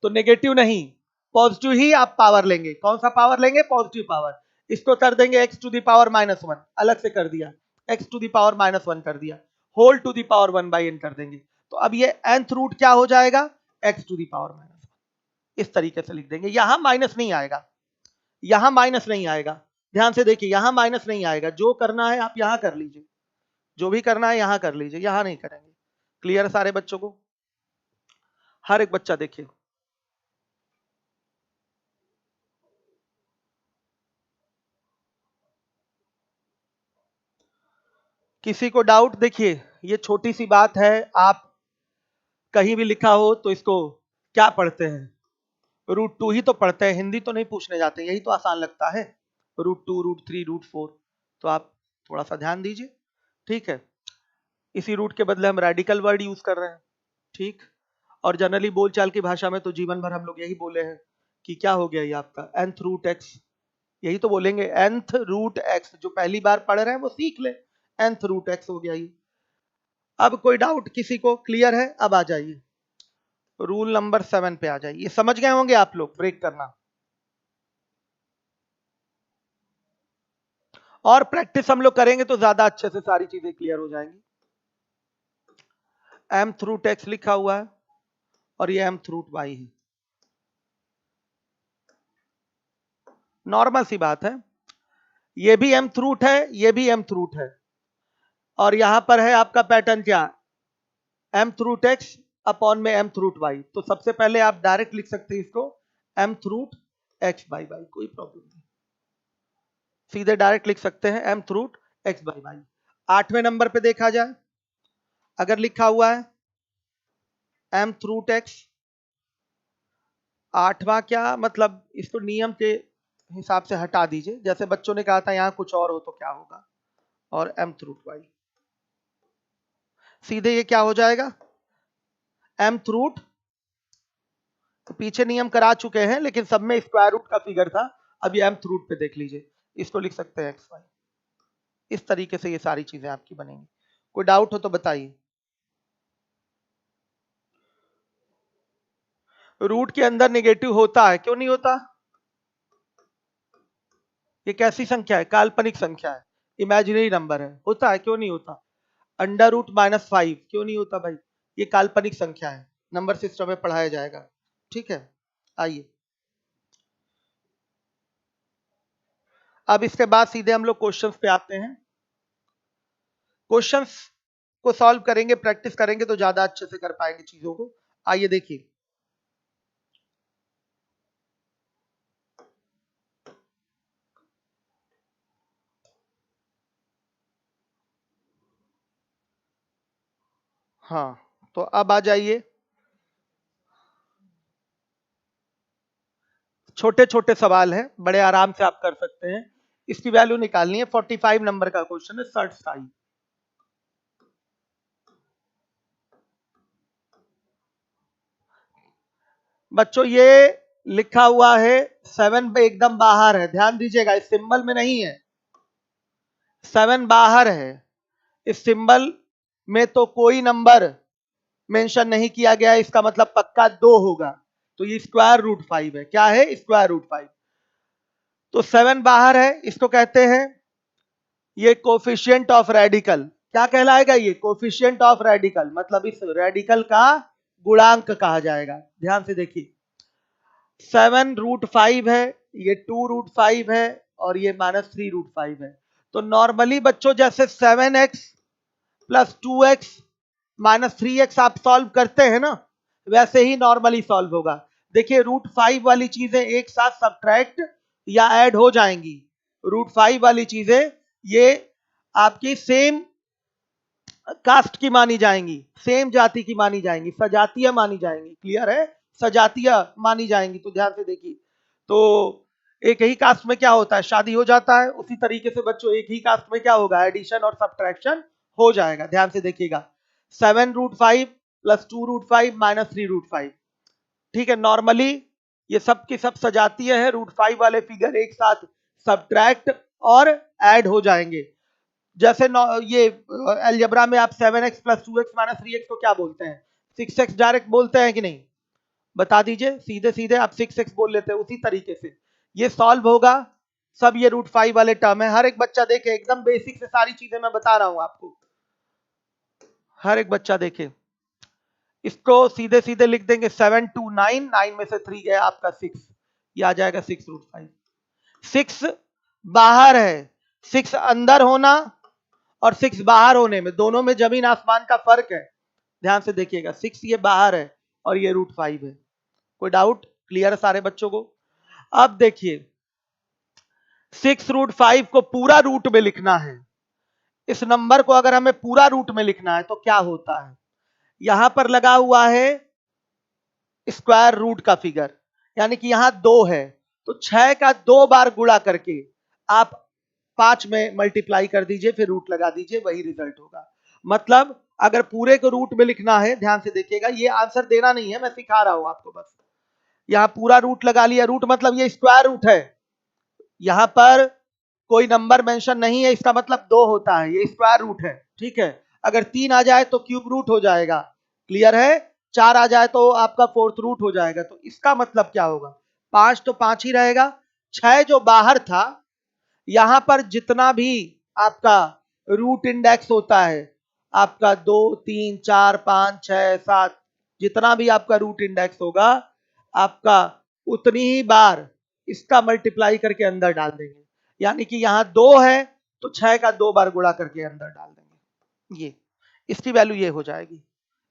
तो नेगेटिव नहीं, पॉजिटिव ही आप पावर लेंगे। कौन सा पावर लेंगे? Positive power. इसको कर देंगे x टू द पावर -1, अलग से कर दिया, x टू द पावर -1 कर दिया, whole to the power 1/n कर देंगे। तो अब ये nth रूट क्या हो जाएगा? x to the power -1। इस तरीके से लिख देंगे। यहां माइनस नहीं आएगा, यहां माइनस नहीं आएगा, ध्यान से देखिए, यहां माइनस नहीं आएगा। जो करना है आप यहां कर लीजिए, जो भी करना है यहां कर लीजिए, यहां नहीं करेंगे। क्लियर सारे बच्चों को? हर एक बच्चा देखिए। किसी को डाउट? देखिए ये छोटी सी बात है, आप कहीं भी लिखा हो तो इसको क्या पढ़ते हैं? √2 ही तो पढ़ते हैं, हिंदी तो नहीं पूछने जाते, यही तो आसान लगता है। √2, √3, √4, तो आप थोड़ा सा ध्यान दीजिए, ठीक है। इसी रूट के बदले हम रेडिकल वर्ड यूज कर रहे हैं, ठीक। और जनरली बोलचाल की भाषा में तो जीवन भर हम लोग यही बोले हैं कि क्या हो गया ये आपका nth रूट x, यही तो बोलेंगे nth रूट x। जो पहली बार पढ़ रहे हैं वो सीख ले, nth रूट x हो गया ये। अब कोई डाउट किसी को? क्लियर है? अब आ जाइए रूल नंबर 7 पे आ जाइए। ये समझ गए होंगे आप लोग, ब्रेक करना और प्रैक्टिस हम लोग करेंगे तो ज्यादा अच्छे से सारी चीजें क्लियर हो जाएंगी। mth रूट x लिखा हुआ है और ये mth रूट y है, नॉर्मल सी बात है। ये भी mth रूट है, ये भी mth रूट है, और यहां पर है आपका पैटर्न क्या? mth रूट x अपॉन में mth रूट y। तो सबसे पहले आप डायरेक्ट लिख सकते हैं इसको mth root x by y, कोई प्रॉब्लम नहीं, सीधे डायरेक्ट लिख सकते हैं mth root x by y। 8वें नंबर पे देखा जाए, अगर लिखा हुआ है mth रूट x, 8वां क्या मतलब, इसको नियम के हिसाब से हटा दीजिए, जैसे बच्चों ने कहा था यहां कुछ और हो तो क्या होगा, और mth रूट y, सीधे ये क्या हो जाएगा? mth रूट, तो पीछे नियम करा चुके हैं लेकिन सब में स्क्वायर रूट का फिगर था, अब ये mth रूट पे देख लीजिए, इसको लिख सकते हैं xy। इस तरीके से ये सारी चीजें आपकी बनेंगी। कोई डाउट हो तो बताइए। रूट के अंदर नेगेटिव होता है, क्यों नहीं होता? ये कैसी संख्या है? काल्पनिक संख्या है, इमेजिनरी नंबर है, होता है, क्यों नहीं होता? √-5 क्यों नहीं होता भाई? ये काल्पनिक संख्या है, नंबर सिस्टम में पढ़ाया जाएगा, ठीक है। आइए अब इसके बाद सीधे हम लोग क्वेश्चंस पे आते हैं। क्वेश्चंस को सॉल्व करेंगे, प्रैक्टिस करेंगे तो ज्यादा अच्छे से कर पाएंगे चीजों को। आइए देखिए, हाँ तो अब आ जाइए, छोटे छोटे सवाल हैं, बड़े आराम से आप कर सकते हैं। इसकी वैल्यू निकालनी है, 45 नंबर का क्वेश्चन है, सर्ट साई। बच्चों ये लिखा हुआ है 7 पे एकदम बाहर है, ध्यान दीजिएगा, इस सिंबल में नहीं है, 7 बाहर है। इस सिंबल में तो कोई नंबर मेंशन नहीं किया गया, इसका मतलब पक्का 2 होगा, तो ये √5 है। क्या है? √5। तो 7 बाहर है, इसको कहते हैं ये कोफिशिएंट ऑफ रेडिकल। क्या कहलाएगा ये? कोफिशिएंट ऑफ रेडिकल, मतलब इस रेडिकल का गुणांक कहा जाएगा। ध्यान से देखिए, 7√5 है, ये 2√5 है, और ये -3√5 है। तो नॉर्मली बच्चों जैसे 7x प्लस 2x -3x आप सॉल्व करते हैं ना, वैसे ही नॉर्मली सॉल्व होगा। देखिए √5 वाली चीजें एक साथ सब्ट्रैक्ट या ऐड हो जाएंगी। √5 वाली चीजें ये आपकी सेम कास्ट की मानी जाएंगी, सेम जाति की मानी जाएंगी, सजातीय मानी जाएंगी। क्लियर है? सजातीय मानी जाएंगी। तो ध्यान से देखिए, तो एक ही कास्ट में क्या होता है? शादी हो जाता है। उसी तरीके से बच्चों एक ही कास्ट में क्या होगा? एडिशन और सब्ट्रैक्शन हो जाएगा। ध्यान से देखिएगा, 7√5 प्लस 2√5 -3√5, ठीक है। नॉर्मली ये सब की सब सजातीय है, √5 वाले फिगर एक साथ सब्ट्रैक्ट और ऐड हो जाएंगे। जैसे ये अलजेब्रा में आप 7x plus 2x minus 3x को क्या बोलते हैं? 6x डायरेक्ट बोलते हैं कि नहीं? बता दीजिए, सीधे सीधे आप 6x बोल लेते हैं उसी तरीके से ये सॉल्व होगा। सब ये √5 वाले टर्म है, हर एक बच्चा देखे, एकदम बेसिक से सारी चीजें मैं बता रहा हूं आपको, हर एक बच्चा देखे। इसको सीधे सीधे लिख देंगे 7 2 9, 9 में से 3 गया आपका 6, ये आ जाएगा 6√5। 6 बाहर है, 6 अंदर होना और 6 बाहर होने में, दोनों में जमीन आसमान का फर्क है, ध्यान से देखिएगा। 6 ये बाहर है और ये √5 है। कोई डाउट? क्लियर है सारे बच्चों को? अब देखिए 6√5 को पूरा रूट में लिखना है, इस नंबर को अगर हमें पूरा रूट में लिखना है तो क्या होता है, यहां पर लगा हुआ है स्क्वायर रूट का फिगर, यानी कि यहां 2 है तो 6 का 2 बार गुणा करके आप 5 में मल्टीप्लाई कर दीजिए, फिर रूट लगा दीजिए, वही रिजल्ट होगा। मतलब अगर पूरे को रूट में लिखना है, ध्यान से देखिएगा, ये आंसर देना नहीं है, मैं सिखा रहा हूं आपको बस। यहां पूरा रूट लगा लिया, रूट मतलब ये स्क्वायर रूट है, यहां पर कोई नंबर मेंशन नहीं है, इसका मतलब 2 होता है, ये स्क्वायर रूट है, ठीक है। अगर 3 आ जाए तो क्यूब रूट हो जाएगा, क्लियर है। 4 आ जाए तो आपका फोर्थ रूट हो जाएगा। तो इसका मतलब क्या होगा, 5 तो 5 ही रहेगा, 6 जो बाहर था, यहां पर जितना भी आपका रूट इंडेक्स होता है, आपका 2 3 4 5 6 7, जितना भी आपका रूट इंडेक्स होगा, आपका उतनी ही बार इसका मल्टीप्लाई करके अंदर डाल देंगे। यानी कि यहां 2 है तो 6 का 2 बार गुणा करके अंदर डाल देंगे, ये इसकी वैल्यू ये हो जाएगी।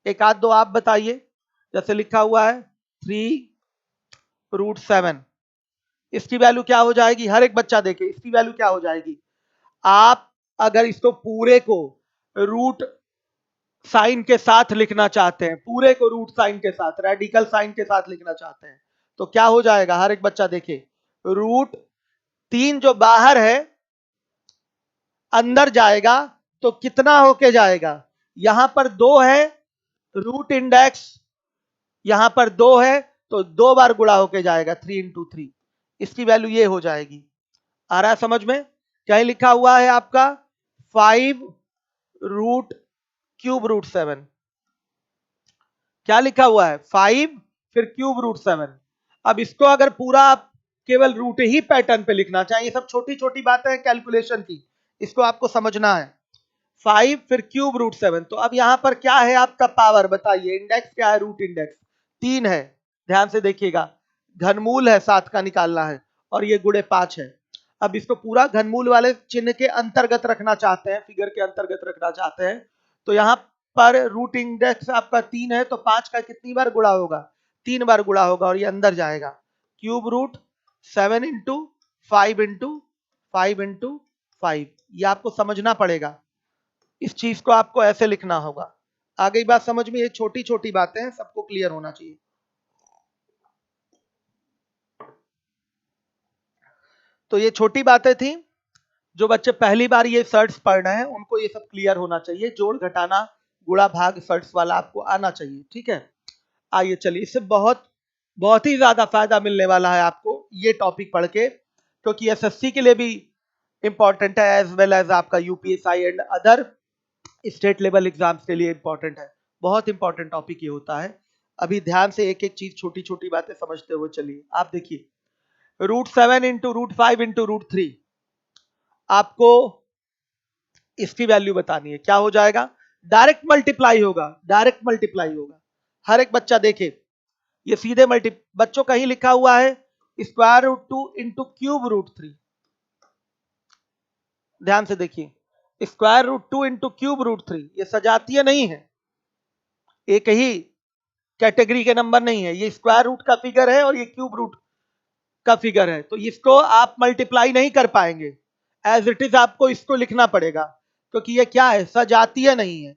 एक आध दो आप बताइए, जैसे लिखा हुआ है 3√7, इसकी वैल्यू क्या हो जाएगी, हर एक बच्चा देखे, इसकी वैल्यू क्या हो जाएगी। आप अगर इसको पूरे को रूट साइन के साथ लिखना चाहते हैं, पूरे को रूट साइन के साथ, रेडिकल साइन के साथ लिखना चाहते हैं, तो क्या हो जाएगा, हर एक बच्चा देखे, √3 जो बाहर है अंदर जाएगा तो कितना होके जाएगा, यहां पर 2 है, रूट इंडेक्स यहां पर 2 है तो 2 बार गुणा होके जाएगा, 3 × 3, इसकी वैल्यू ये हो जाएगी। आ रहा है समझ में? क्या लिखा हुआ है आपका 5√7, क्या लिखा हुआ है 5 फिर √7। अब इसको अगर पूरा आप केवल रूट ही पैटर्न पे लिखना चाहिए, सब छोटी छोटी बातें हैं कैलकुलेशन की, इसको आपको समझना है। 5 फिर √7, तो अब यहां पर क्या है आपका पावर, बताइए, इंडेक्स क्या है, रूट इंडेक्स 3 है, ध्यान से देखिएगा, घनमूल है 7 का निकालना है और ये गुणे 5 है। अब इसको पूरा घनमूल वाले चिन्ह के अंतर्गत रखना चाहते हैं, फिगर के अंतर्गत रखना चाहते हैं, तो यहां पर रूट इंडेक्स आपका 3 है तो 5 का कितनी बार गुणा होगा, 3 बार गुणा होगा और ये अंदर जाएगा, √7 × 5 × 5 × 5, ये आपको समझना पड़ेगा, इस चीज को आपको ऐसे लिखना होगा। आ गई बात समझ में? ये छोटी छोटी बातें हैं, सबको क्लियर होना चाहिए। तो ये छोटी बातें थी, जो बच्चे पहली बार ये सर्ट्स पढ़ रहे हैं उनको ये सब क्लियर होना चाहिए, जोड़ घटाना गुणा भाग सर्ट्स वाला आपको आना चाहिए, ठीक है। आइए चलिए, इससे बहुत बहुत ही ज्यादा फायदा मिलने वाला है आपको ये टॉपिक पढ़ के, क्योंकि एसएससी के लिए भी इंपॉर्टेंट है, एज वेल एज आपका UPSI and other state level exams के लिए इंपॉर्टेंट है। बहुत इंपॉर्टेंट टॉपिक ये होता है। अभी ध्यान से एक एक चीज, छोटी छोटी बातें समझते हुए चलिए। आप देखिए √7 × √5 × √3, आपको इसकी वैल्यू बतानी है, क्या हो जाएगा, डायरेक्ट मल्टीप्लाई होगा, डायरेक्ट मल्टीप्लाई होगा, हर एक बच्चा देखे, ये सीधे बच्चों कहीं लिखा हुआ है √2 × ³ ध्यान से देखिए, √2 × ³ ये सजातीय नहीं है, एक ही कैटेगरी के नंबर नहीं है, ये स्क्वायर रूट का फिगर है और ये क्यूब रूट का फिगर है, तो इसको आप मल्टीप्लाई नहीं कर पाएंगे, एज इट इज आपको इसको लिखना पड़ेगा, क्योंकि ये क्या है, सजातीय नहीं है।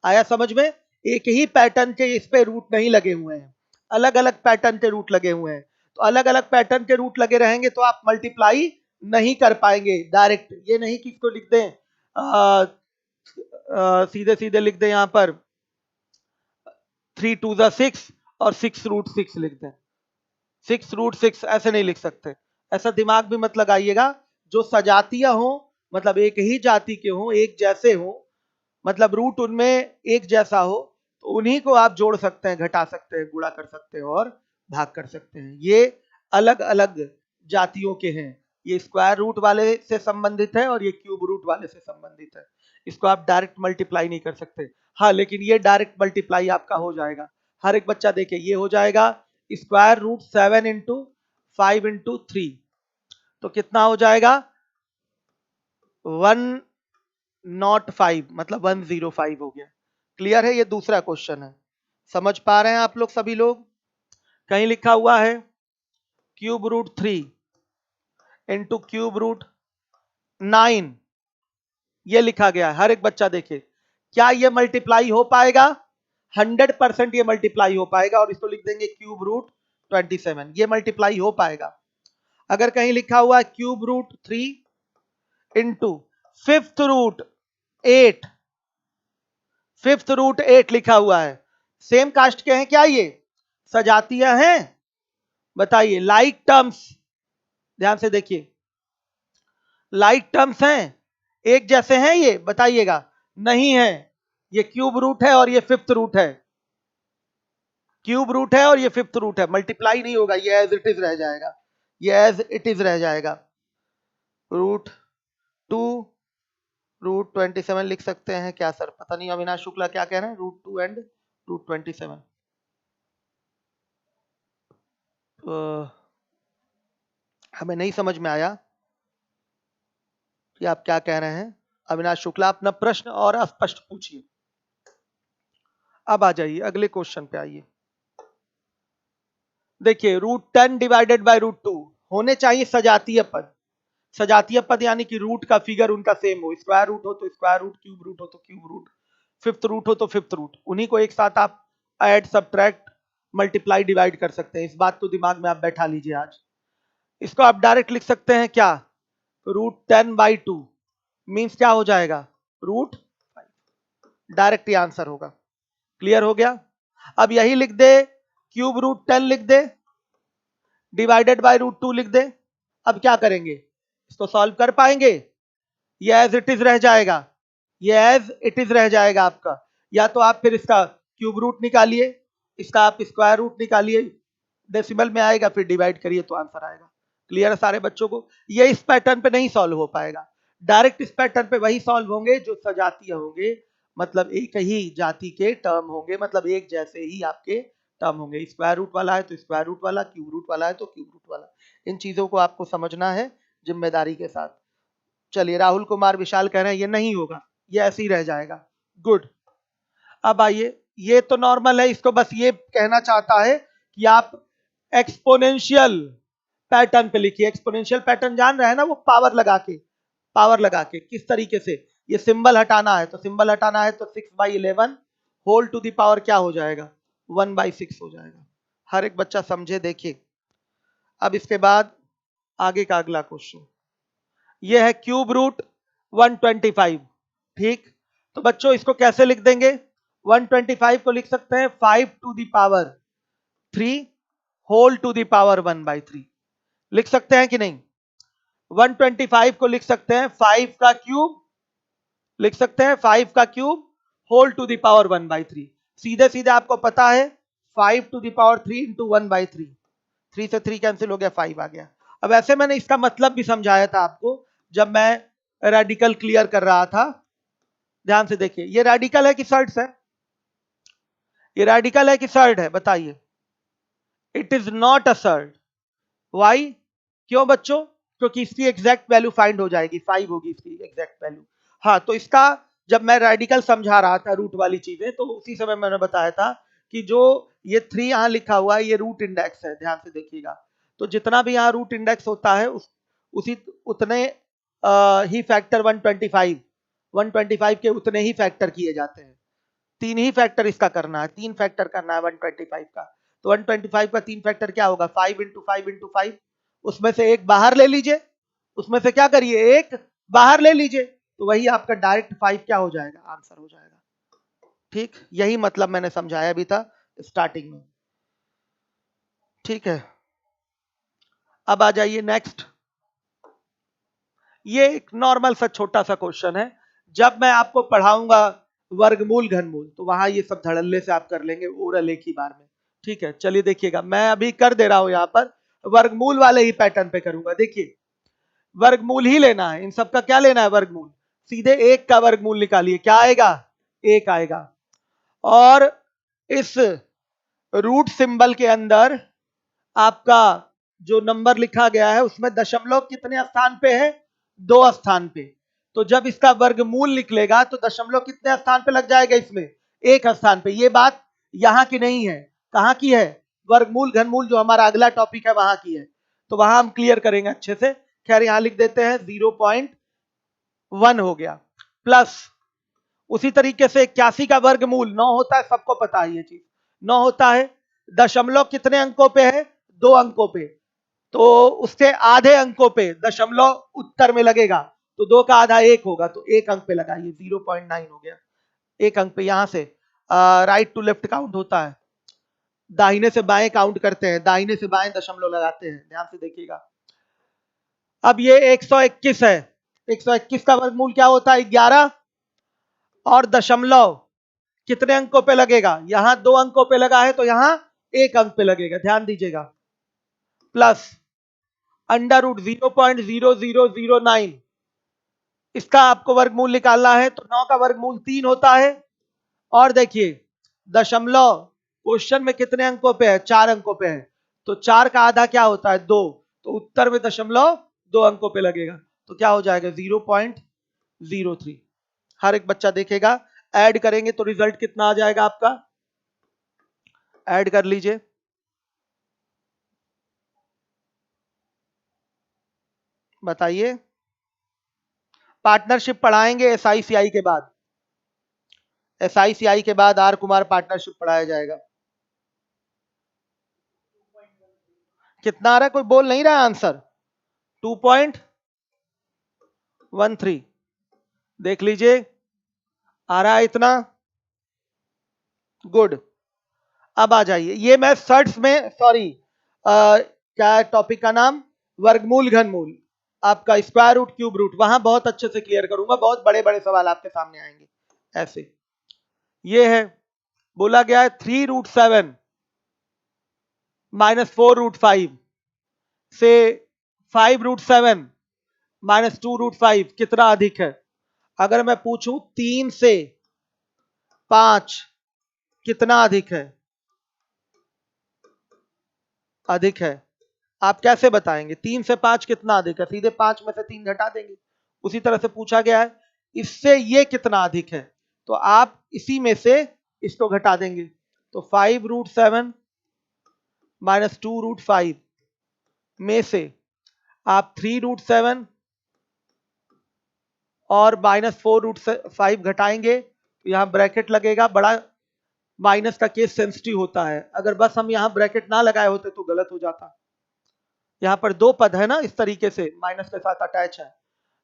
आया समझ में? एक ही पैटर्न के इस पे रूट नहीं लगे हुए हैं, अलग अलग पैटर्न के रूट लगे हुए हैं, तो अलग अलग पैटर्न के रूट लगे रहेंगे तो आप मल्टीप्लाई नहीं कर पाएंगे डायरेक्ट। ये नहीं कि इसको लिख दें सीधे सीधे लिख दें, यहां पर 3 2 6 और 6√6 लिख दें, 6√6 ऐसे नहीं लिख सकते, ऐसा दिमाग भी मत लगाइएगा। जो सजातीय हो, मतलब एक ही जाति के हो, एक जैसे हो, मतलब रूट उनमें एक जैसा हो, तो उन्हीं को आप जोड़ सकते हैं, घटा सकते हैं, गुणा कर सकते हैं और भाग कर सकते हैं। ये अलग अलग जातियों के हैं, ये स्क्वायर रूट वाले से संबंधित है और ये क्यूब रूट वाले से संबंधित है। इसको आप डायरेक्ट मल्टीप्लाई नहीं कर सकते। हाँ, लेकिन ये डायरेक्ट मल्टीप्लाई आपका हो जाएगा। हर एक बच्चा देखे, ये हो जाएगा स्क्वायर रूट 7 इंटू 5 इंटू 3, तो कितना हो जाएगा 105, मतलब 105 हो गया। क्लियर है? ये दूसरा क्वेश्चन है, समझ पा रहे हैं आप लोग सभी लोग? कहीं लिखा हुआ है cube root 3 into cube root 9, ये लिखा गया है। हर एक बच्चा देखे, क्या ये मल्टीप्लाई हो पाएगा? 100% ये मल्टीप्लाई हो पाएगा, और इसको लिख देंगे क्यूब रूट 27, ये मल्टीप्लाई हो पाएगा। अगर कहीं लिखा हुआ है cube root 3 into fifth root 8, fifth root 8 लिखा हुआ है, सेम कास्ट के हैं क्या? ये सजातीय हैं? बताइए। लाइक टर्म्स, ध्यान से देखिए, लाइक टर्म्स हैं, एक जैसे हैं ये? बताइएगा। नहीं है, ये क्यूब रूट है और ये फिफ्थ रूट है, क्यूब रूट है और ये फिफ्थ रूट है, मल्टीप्लाई नहीं होगा, ये एज इट इज रह जाएगा, ये एज इट इज रह जाएगा। रूट 2 रूट 27 लिख सकते हैं क्या सर? पता नहीं अविनाश शुक्ला क्या कह रहे हैं, रूट 2 एंड रूट 27। हमें नहीं समझ में आया कि आप क्या कह रहे हैं। अविनाश शुक्ला, अपना प्रश्न और स्पष्ट पूछिए। अब आ जाइए अगले क्वेश्चन पे आइए। देखिए, रूट 10 डिवाइडेड बाय रूट 2 होने चाहिए सजातीय पद। सजातीय पद यानी कि रूट का फिगर उनका सेम हो, स्क्वायर रूट हो तो स्क्वायर रूट, क्यूब रूट हो तो क्यूब रूट, फिफ्थ रूट हो तो फिफ्थ रूट, उन्हीं को एक साथ आप ऐड, सब्ट्रैक्ट, मल्टीप्लाई, डिवाइड कर सकते हैं। इस बात को दिमाग में आप बैठा लीजिए आज। इसको आप डायरेक्ट लिख सकते हैं क्या? रूट 10/2 मीन्स क्या हो जाएगा? रूट 5। डायरेक्ट ही आंसर होगा। क्लियर हो गया? अब यही लिख दे, क्यूब रूट 10 लिख दे, डिवाइडेड बाय रूट 2 लिख दे। अब क्या करेंगे? इसको सॉल्व कर पाएंगे? ये एज इट इज रह जाएगा, ये एज इट इज रह जाएगा आपका। या तो आप फिर इसका क्यूब रूट निकालिए, इसका आप स्क्वायर रूट निकालिए, डेसिमल में आएगा, फिर डिवाइड करिए तो आंसर आएगा। क्लियर है सारे बच्चों को? ये इस पैटर्न पे नहीं सॉल्व हो पाएगा। डायरेक्ट इस पैटर्न पे वही सॉल्व होंगे जो सजातीय होंगे, मतलब एक ही जाति के टर्म होंगे, मतलब एक जैसे ही आपके टर्म होंगे। स्क्वायर रूट वाला है तो स्क्वायर रूट वाला, क्यूब रूट वाला है तो क्यूब रूट वाला। इन चीजों को आपको समझना है जिम्मेदारी के साथ। चलिए, राहुल कुमार विशाल कह रहे हैं ये नहीं होगा, ये ऐसे ही रह जाएगा। गुड। अब आइए, ये तो नॉर्मल है, इसको बस ये कहना चाहता है कि आप एक्सपोनेंशियल पैटर्न पे लिखिए। एक्सपोनेंशियल पैटर्न जान रहे हैं ना, वो पावर लगा के, पावर लगा के किस तरीके से ये सिंबल हटाना है, तो सिंबल हटाना है तो 6/11 होल टू द पावर क्या हो जाएगा? 1/6 हो जाएगा। हर एक बच्चा समझे, देखिए। अब इसके बाद आगे का अगला क्वेश्चन, ये है क्यूब रूट 125। ठीक, तो बच्चों इसको कैसे लिख देंगे? 125 को लिख सकते हैं 5 to the power 3 whole to the power 1/3। लिख सकते हैं कि नहीं? 125 को लिख सकते हैं 5 का क्यूब, लिख सकते हैं 5 का cube whole to the power 1/3। सीधे सीधे आपको पता है 5 टू द पावर 3 इंटू 1/3, 3 से 3 कैंसिल हो गया, 5 आ गया। अब ऐसे मैंने इसका मतलब भी समझाया था आपको जब मैं रेडिकल क्लियर कर रहा था। ध्यान से देखिए, ये रेडिकल है कि सर्ड्स है? ये रेडिकल है कि सर्ड है? बताइए। It is not a surd. Why? क्यों बच्चों? क्योंकि इसकी एग्जैक्ट वैल्यू फाइंड हो जाएगी, 5 होगी इसकी एग्जैक्ट वैल्यू। हाँ, तो इसका जब मैं रेडिकल समझा रहा था रूट वाली चीजें, तो उसी समय मैंने बताया था कि जो ये 3 यहां लिखा हुआ है ये रूट इंडेक्स है। ध्यान से देखिएगा, तो जितना भी यहाँ रूट इंडेक्स होता है उसी उतने ही फैक्टर 125 के उतने ही फैक्टर किए जाते हैं। 3 ही फैक्टर इसका करना है, 3 फैक्टर करना है 125 का। तो 125 का 3 फैक्टर क्या होगा? 5 इंटू 5 इंटू 5, उसमें से एक बाहर ले लीजिए, उसमें से क्या करिए, एक बाहर ले लीजिए, तो वही आपका डायरेक्ट 5 क्या हो जाएगा? आंसर हो जाएगा। ठीक, यही मतलब मैंने समझाया भी था स्टार्टिंग में। ठीक है, अब आ जाइए नेक्स्ट। ये एक नॉर्मल सा छोटा सा क्वेश्चन है। जब मैं आपको पढ़ाऊंगा वर्गमूल घनमूल, तो वहां ये सब धड़ल्ले से आप कर लेंगे ओरल एक ही बार में, ठीक है, चलिए देखिएगा, मैं अभी कर दे रहा हूं यहां पर, वर्गमूल वाले ही पैटर्न पे करूंगा। देखिए वर्गमूल ही लेना है, इन सबका क्या लेना है, वर्गमूल। सीधे एक का वर्गमूल निकालिए, क्या आएगा, एक आएगा। और इस रूट सिंबल के अंदर आपका जो नंबर लिखा गया है उसमें दशमलव कितने स्थान पे है, 2 स्थान पे। तो जब इसका वर्गमूल निकलेगा तो दशमलव कितने स्थान पे लग जाएगा, इसमें 1 स्थान पे। ये बात यहां की नहीं है, कहां की है, वर्गमूल घनमूल जो हमारा अगला टॉपिक है वहां की है। तो वहां हम क्लियर करेंगे अच्छे से। खैर यहां लिख देते हैं 0.1 हो गया। प्लस उसी तरीके से 81 का वर्गमूल 9 होता है, सबको पता है ये चीज, 9 होता है। दशमलव कितने अंकों पे है, 2 अंकों पे। तो उसके आधे अंकों पे दशमलव उत्तर में लगेगा, तो 2 का आधा 1 होगा, तो 1 अंक पे लगाइए, 0.9 हो गया। 1 अंक पे यहां से राइट टू लेफ्ट काउंट होता है, दाहिने से बाएं काउंट करते हैं, दाहिने से बाएं दशमलव लगाते हैं, ध्यान से देखिएगा। अब ये 121 है, 121 का वर्गमूल क्या होता है, 11। और दशमलव कितने अंकों पे लगेगा, यहां 2 अंकों पे लगा है, तो यहां 1 अंक पे लगेगा, ध्यान दीजिएगा। प्लस अंडर रूट 0.0009, इसका आपको वर्गमूल निकालना है, तो 9 का वर्गमूल 3 होता है। और देखिए दशमलव क्वेश्चन में कितने अंकों पे है, 4 अंकों पे है, तो 4 का आधा क्या होता है, 2। तो उत्तर में दशमलव 2 अंकों पे लगेगा, तो क्या हो जाएगा 0.03। हर एक बच्चा देखेगा, ऐड करेंगे तो रिजल्ट कितना आ जाएगा आपका, ऐड कर लीजिए। बताइए, पार्टनरशिप पढ़ाएंगे एसआईसीआई के बाद, एसआईसीआई के बाद आर कुमार पार्टनरशिप पढ़ाया जाएगा। कितना आ रहा है, कोई बोल नहीं रहा आंसर, 2.13 देख लीजिए, आ रहा है इतना, गुड। अब आ जाइए, ये मैं सर्ट्स में, सॉरी क्या टॉपिक का नाम, वर्गमूल घनमूल, आपका स्क्वायर रूट क्यूब रूट, वहां बहुत अच्छे से क्लियर करूंगा, बहुत बड़े बड़े सवाल आपके सामने आएंगे ऐसे। ये है, बोला गया है 3√7 -4√5 से 5√7 -2√5 कितना अधिक है। अगर मैं पूछूं 3 से 5 कितना अधिक है, अधिक है, आप कैसे बताएंगे 3 से 5 कितना अधिक है, सीधे 5 में से 3 घटा देंगे। उसी तरह से पूछा गया है इससे ये कितना अधिक है, तो आप इसी में से इसको घटा देंगे, तो 5√7 -2√5 में से आप 3√7 और -4√5 घटाएंगे, तो यहां ब्रैकेट लगेगा, बड़ा माइनस का केस सेंसिटिव होता है, अगर बस हम यहां ब्रैकेट ना लगाए होते तो गलत हो जाता। यहां पर 2 पद है ना, इस तरीके से माइनस के साथ अटैच है,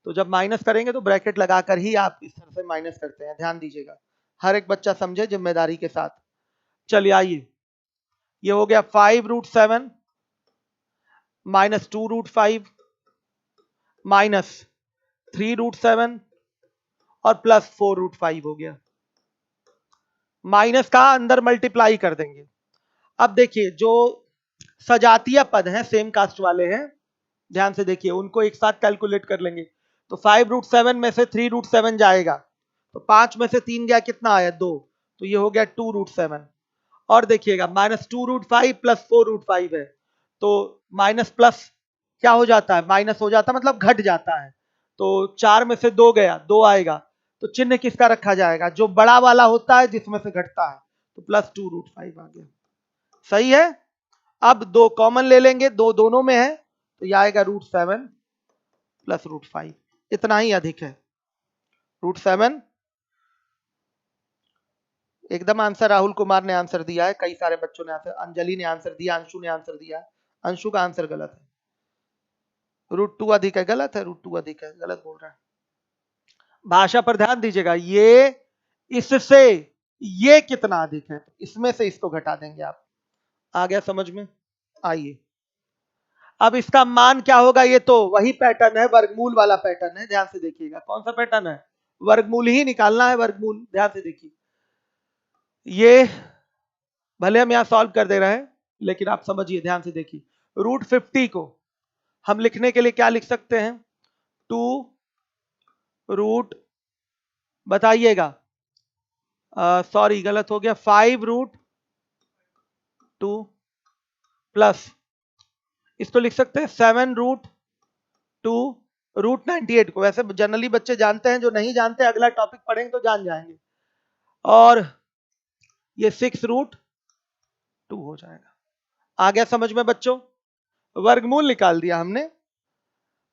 तो जब माइनस करेंगे तो ब्रैकेट लगाकर ही आप इस तरह से माइनस करते हैं, ध्यान दीजिएगा, हर एक बच्चा समझे जिम्मेदारी के साथ। चलिए आइए, ये हो गया 5√7 -2√5 -3√7 और +4√5 हो गया। माइनस का अंदर मल्टीप्लाई कर देंगे। अब देखिए जो सजातीय पद हैं, सेम कास्ट वाले हैं, ध्यान से देखिए, उनको एक साथ कैलकुलेट कर लेंगे। तो 5√7 में से 3√7 जाएगा, तो 5 में से 3 गया, कितना आया, 2, तो ये हो गया 2√7। और देखिएगा -2√5 +4√5 है, तो माइनस प्लस क्या हो जाता है, माइनस हो जाता है, मतलब घट जाता है। तो 4 में से 2 गया, 2 आएगा, तो चिन्ह किसका रखा जाएगा, जो बड़ा वाला होता है जिसमें से घटता है, तो +2√5 आ गया, सही है। अब 2 कॉमन ले लेंगे, 2 दोनों में है, तो यह आएगा √7 +√5, इतना ही अधिक है, √7। एकदम आंसर राहुल कुमार ने आंसर दिया है, कई सारे बच्चों ने आंसर, अंजलि ने आंसर दिया, अंशु ने आंसर दिया, अंशु का आंसर गलत है, √2 अधिक है, गलत है, √2 अधिक है, गलत बोल रहा है। भाषा पर ध्यान दीजिएगा, ये इससे ये कितना अधिक है, इसमें से इसको घटा देंगे आप, आ गया समझ में। आइए अब इसका मान क्या होगा, ये तो वही पैटर्न है, वर्गमूल वाला पैटर्न है, ध्यान से देखिएगा, कौन सा पैटर्न है, वर्गमूल ही निकालना है, वर्गमूल, ध्यान से देखिए, ये भले हम यहाँ सॉल्व कर दे रहे हैं, लेकिन आप समझिए, ध्यान से देखिए। रूट 50 को हम लिखने के लिए क्या लिख सकते हैं? 2 रूट, बताइएगा, सॉरी गलत हो गया, 5 रूट 2 प्लस, इसको लिख सकते हैं 7 रूट 2 रूट 98 को। वैसे जनरली बच्चे जानते हैं, जो नहीं जानते अगला टॉपिक पढ़ेंगे तो जान जाएंगे। और ये 6 रूट 2 हो जाएगा। आ गया समझ में बच्चों? वर्गमूल निकाल दिया हमने,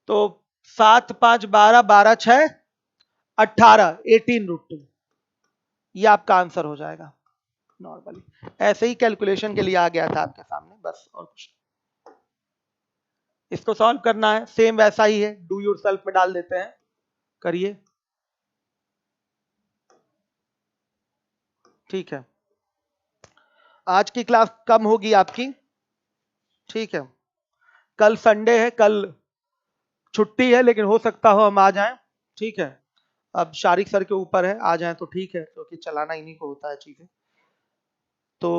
तो 7 5 12 12 6 18 18 रूट 2, ये आपका आंसर हो जाएगा नॉर्मली। ऐसे ही कैलकुलेशन के लिए आ गया था आपके सामने, बस और कुछ। इसको सॉल्व करना है, सेम वैसा ही है, डू योरसेल्फ में डाल देते हैं, करिए। ठीक है, आज की क्लास कम होगी आपकी, ठीक है। कल संडे है, कल छुट्टी है, लेकिन हो सकता हो हम आ जाएं, ठीक है। अब शारिक सर के ऊपर है, आ जाएं तो ठीक है, क्योंकि चलाना इन्हीं को होता है चीजें। तो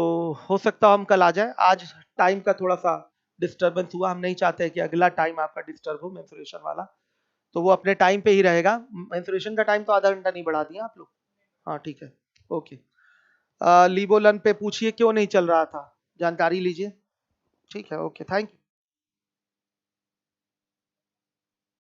हो सकता हो हम कल आ जाएं। आज टाइम का थोड़ा सा डिस्टरबेंस हुआ, हम नहीं चाहते कि अगला टाइम आपका डिस्टर्ब हो मेंस्ट्रुएशन वाला, तो वो अपने टाइम पे ही रहेगा। मेंस्ट्रुएशन का टाइम तो आधा घंटा नहीं बढ़ा दिया आप लोग? हाँ ठीक है, ओके। लीबोलन पे पूछिए क्यों नहीं चल रहा था, जानकारी लीजिए, ठीक है, ओके, थैंक यू।